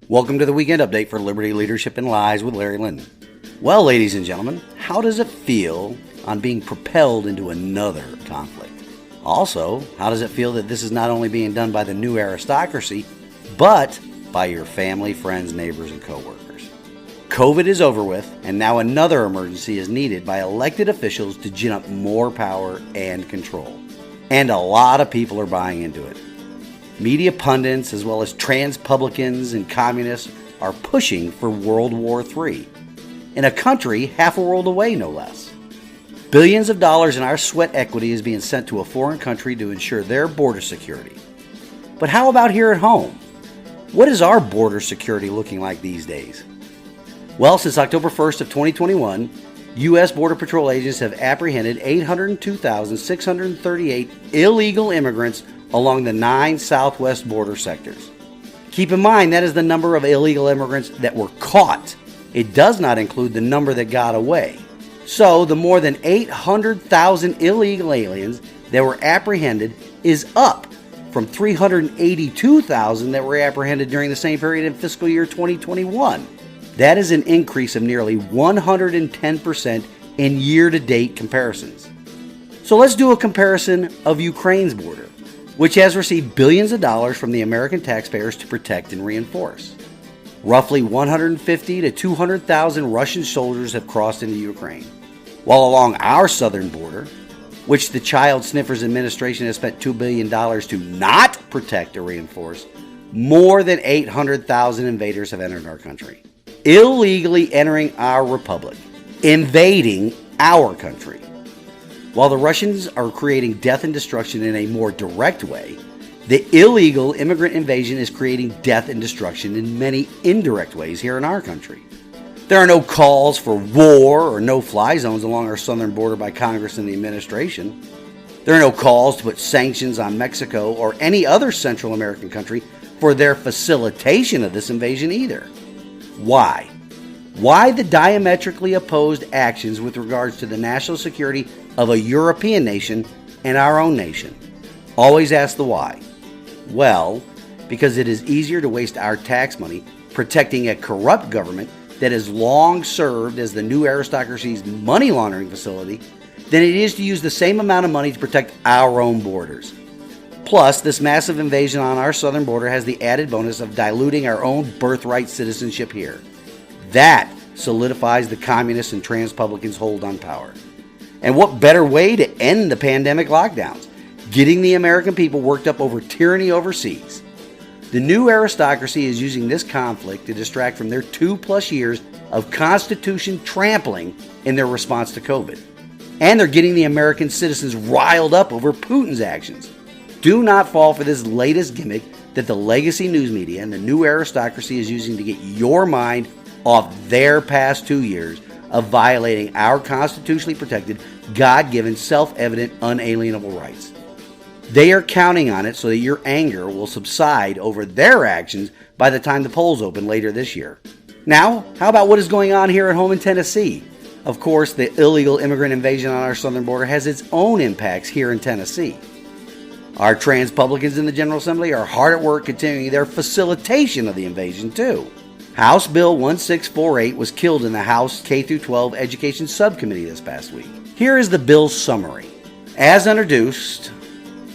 Welcome to the Weekend Update for Liberty, Leadership, and Lies with Larry Linden. Well, ladies and gentlemen, how does it feel on being propelled into another conflict? Also, how does it feel that this is not only being done by the new aristocracy, but by your family, friends, neighbors, and coworkers? COVID is over with, and now another emergency is needed by elected officials to gin up more power and control. And a lot of people are buying into it. Media pundits, as well as Transpublicans and communists, are pushing for World War III, in a country half a world away, no less. Billions of dollars in our sweat equity is being sent to a foreign country to ensure their border security. But how about here at home? What is our border security looking like these days? Well, since October 1st of 2021, U.S. Border Patrol agents have apprehended 802,638 illegal immigrants along the 9 southwest border sectors. Keep in mind, that is the number of illegal immigrants that were caught. It does not include the number that got away. So, the more than 800,000 illegal aliens that were apprehended is up from 382,000 that were apprehended during the same period in fiscal year 2021. That is an increase of nearly 110% in year-to-date comparisons. So let's do a comparison of Ukraine's border, which has received billions of dollars from the American taxpayers to protect and reinforce. Roughly 150 to 200,000 Russian soldiers have crossed into Ukraine, while along our southern border, which the Child Sniffers administration has spent $2 billion to not protect or reinforce, more than 800,000 invaders have entered our country, illegally entering our republic, invading our country. While the Russians are creating death and destruction in a more direct way, the illegal immigrant invasion is creating death and destruction in many indirect ways here in our country. There are no calls for war or no-fly zones along our southern border by Congress and the administration. There are no calls to put sanctions on Mexico or any other Central American country for their facilitation of this invasion either. Why? Why the diametrically opposed actions with regards to the national security of a European nation and our own nation? Always ask the why. Well, because it is easier to waste our tax money protecting a corrupt government that has long served as the new aristocracy's money laundering facility than it is to use the same amount of money to protect our own borders. Plus, this massive invasion on our southern border has the added bonus of diluting our own birthright citizenship here. That solidifies the communists and Transpublicans' hold on power. And what better way to end the pandemic lockdowns? Getting the American people worked up over tyranny overseas. The new aristocracy is using this conflict to distract from their 2+ years of Constitution trampling in their response to COVID. And they're getting the American citizens riled up over Putin's actions. Do not fall for this latest gimmick that the legacy news media and the new aristocracy is using to get your mind off their past 2 years of violating our constitutionally protected, God-given, self-evident, unalienable rights. They are counting on it so that your anger will subside over their actions by the time the polls open later this year. Now, how about what is going on here at home in Tennessee? Of course, the illegal immigrant invasion on our southern border has its own impacts here in Tennessee. Our Transpublicans in the General Assembly are hard at work continuing their facilitation of the invasion, too. House Bill 1648 was killed in the House K-12 Education Subcommittee this past week. Here is the bill's summary. As introduced,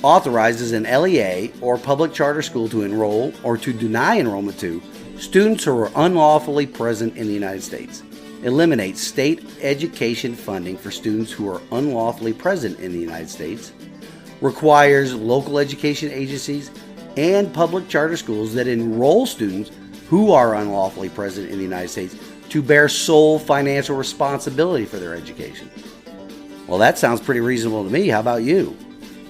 authorizes an LEA or public charter school to enroll or to deny enrollment to students who are unlawfully present in the United States. Eliminates state education funding for students who are unlawfully present in the United States. Requires local education agencies and public charter schools that enroll students who are unlawfully present in the United States to bear sole financial responsibility for their education. Well, that sounds pretty reasonable to me. How about you?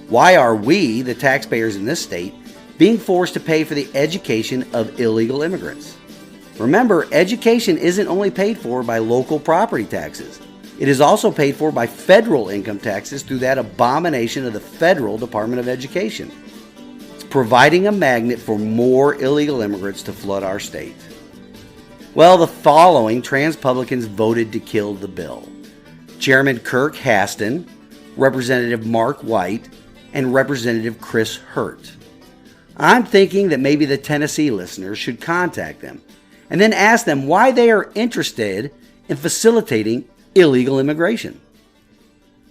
Why are we, the taxpayers in this state, being forced to pay for the education of illegal immigrants? Remember, education isn't only paid for by local property taxes. It is also paid for by federal income taxes through that abomination of the Federal Department of Education. It's providing a magnet for more illegal immigrants to flood our state. Well, the following Transpublicans voted to kill the bill: Chairman Kirk Haston, Representative Mark White, and Representative Chris Hurt. I'm thinking that maybe the Tennessee listeners should contact them and then ask them why they are interested in facilitating illegal immigration.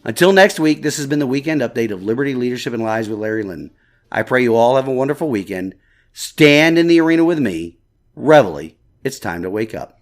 Until next week, this has been the Weekend Update of Liberty, Leadership, and Lives with Larry Linton. I pray you all have a wonderful weekend. Stand in the arena with me. Reveille, it's time to wake up.